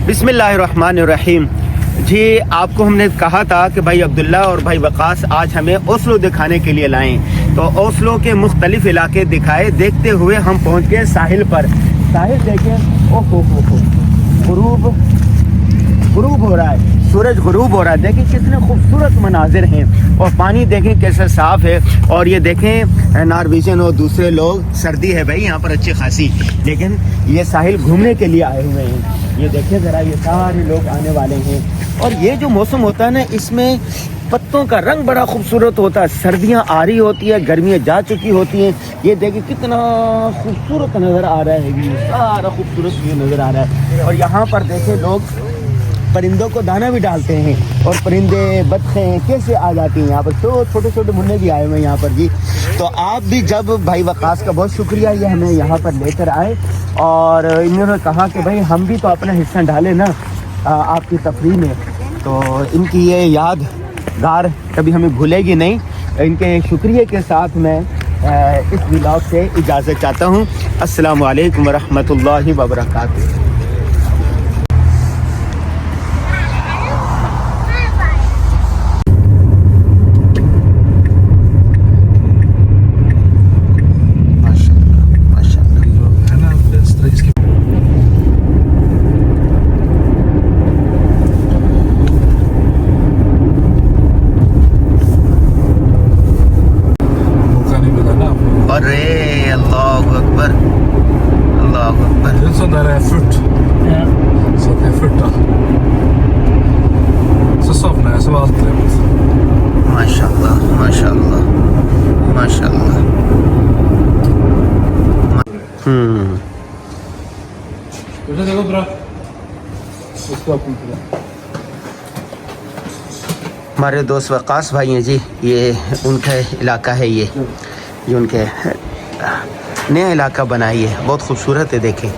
बिस्मिल्लाहिर्रहमानिर्रहीम। जी आपको हमने कहा था कि भाई अब्दुल्ला और भाई वकास आज हमें ओस्लो दिखाने के लिए लाएं, तो ओस्लो के मुख्तलिफ इलाके दिखाए। देखते हुए हम पहुंच गए साहिल पर। साहिल देखें, ओहो हो, गुरूब हो रहा है, सूरज गुरूब हो रहा है। देखें कितने खूबसूरत मनाजिर हैं और पानी देखें कैसा साफ़ है। और ये देखें नॉर्वेजियन और दूसरे लोग, सर्दी है भाई यहाँ पर अच्छी खासी, लेकिन ये साहिल घूमने के लिए आए हुए हैं। ये देखें ज़रा, ये सारे लोग आने वाले हैं। और ये जो मौसम होता है ना, इसमें पत्तों का रंग बड़ा खूबसूरत होता है। सर्दियाँ आ रही होती है, गर्मियाँ जा चुकी होती हैं। ये देखिए कितना खूबसूरत नज़र आ रहा है, ये सारा खूबसूरत ये नज़र आ रहा है। और यहाँ पर देखें लोग परिंदों को दाना भी डालते हैं, और परिंदे बत्खें कैसे आ जाती हैं यहाँ पर। तो छोटे छोटे मुन्ने भी आए हुए हैं यहाँ पर जी। तो आप भी, जब भाई वकास का बहुत शुक्रिया, ये हमें यहाँ पर लेकर आए और इन्होंने कहा कि भाई हम भी तो अपना हिस्सा डालें ना आपकी तफरीह में। तो इनकी ये यादगार कभी हमें भूलेगी नहीं। इनके शुक्रिया के साथ मैं इस व्लॉग से इजाज़त चाहता हूँ। अस्सलाम वालेकुम वरहमतुल्लाहि वबरकातुहू। Arre, Allahu Akbar. Allahu Akbar. Det är en sån där furt. Ja. Så att det är furta. Så somnar jag, så var allt lätt. Mashallah, mashallah, mashallah. Det går bra. Jag ska upp inte det. हमारे दोस्त वकास भाई हैं जी, ये उनका इलाका है। ये उनके नया इलाका बना है, बहुत खूबसूरत है। देखें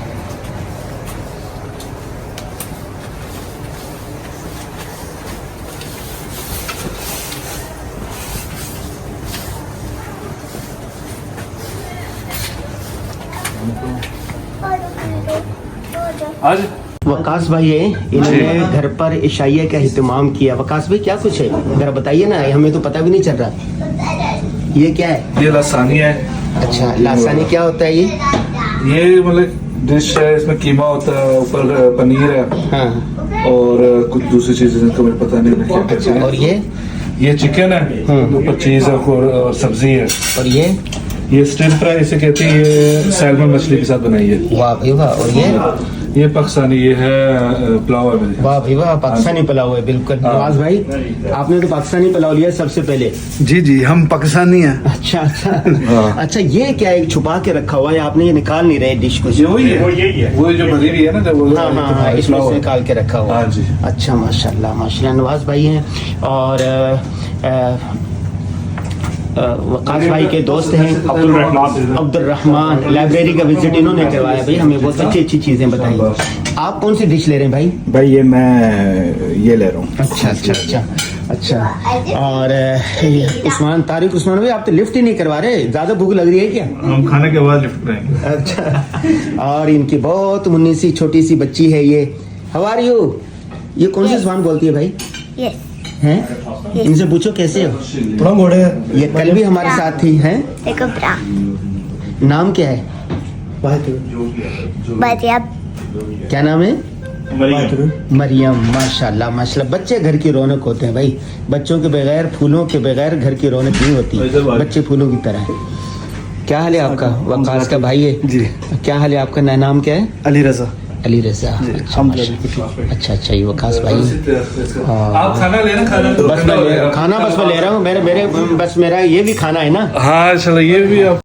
आज वकास भाई है, इन्होंने घर पर इशाइया का इत्माम किया। वकास भाई क्या कुछ है, जरा बताइए ना, हमें तो पता भी नहीं चल रहा। ये क्या है? ये लसानी है। अच्छा, लासानी क्या होता है ये मतलब डिश है, इसमें कीमा होता है, ऊपर पनीर है। हाँ। और कुछ दूसरी चीजें जिनका मुझे पता नहीं क्या कहते हैं। और ये चिकन है, ऊपर चीज और सब्जी है। और ये स्टिर फ्राई इसे कहते हैं। ये सैल्मन मछली के साथ बनाई है। वाह भाई वाह। और ये पाकिस्तानी, ये है पुलाव है मेरे। वाह भाई वाह, पाकिस्तानी पुलाव है बिल्कुल। नवाज भाई, आपने तो पाकिस्तानी पुलाव लिया सबसे पहले। जी हम पाकिस्तानी हैं। अच्छा अच्छा, ये क्या है, छुपा के रखा हुआ है आपने, ये निकाल नहीं रहे डिश को? वही है, वो जो बनी हुई है ना, जब हाँ, इसमें से निकाल के रखा हुआ। हाँ जी। अच्छा, माशाल्लाह माशाल्लाह। नवाज भाई हैं और वकास भाई के दोस्त हैं अब्दुल रहमान। लाइब्रेरी का विजिट इन्होंने करवाया भाई, हमें बहुत अच्छी अच्छी चीज़ें बताई। आप कौन सी डिश ले रहे हैं भाई? भाई ये मैं ये ले रहा हूँ। अच्छा। और उस्मान, तारिक उस्मान भाई, आप तो लिफ्ट ही नहीं करवा रहे, ज़्यादा भूख लग रही है क्या? हम खाने के बाद लिफ्ट करेंगे। अच्छा। और इनकी बहुत मुन्नी सी छोटी सी बच्ची है ये। How are you? ये कौन सी ज़बान बोलती है भाई? हैं? इनसे पूछो कैसे हो। थोड़ा मोड़े। ये कल भी हमारे साथ थी हैं। नाम क्या है? क्या नाम है? मरियम। माशाल्लाह माशाल्लाह। बच्चे घर की रौनक होते हैं भाई। बच्चों के बगैर, फूलों के बगैर घर की रौनक नहीं होती। बच्चे फूलों की तरह। क्या हाल है आपका? वकास का भाई है जी। क्या हाल है आपका? नाम क्या है? अली रजा। अच्छा, ये वकास भाई। आप खाना लेना, खाना बस मैं ले रहा हूँ। मेरा ये भी खाना है ना। हाँ चलो, ये भी आप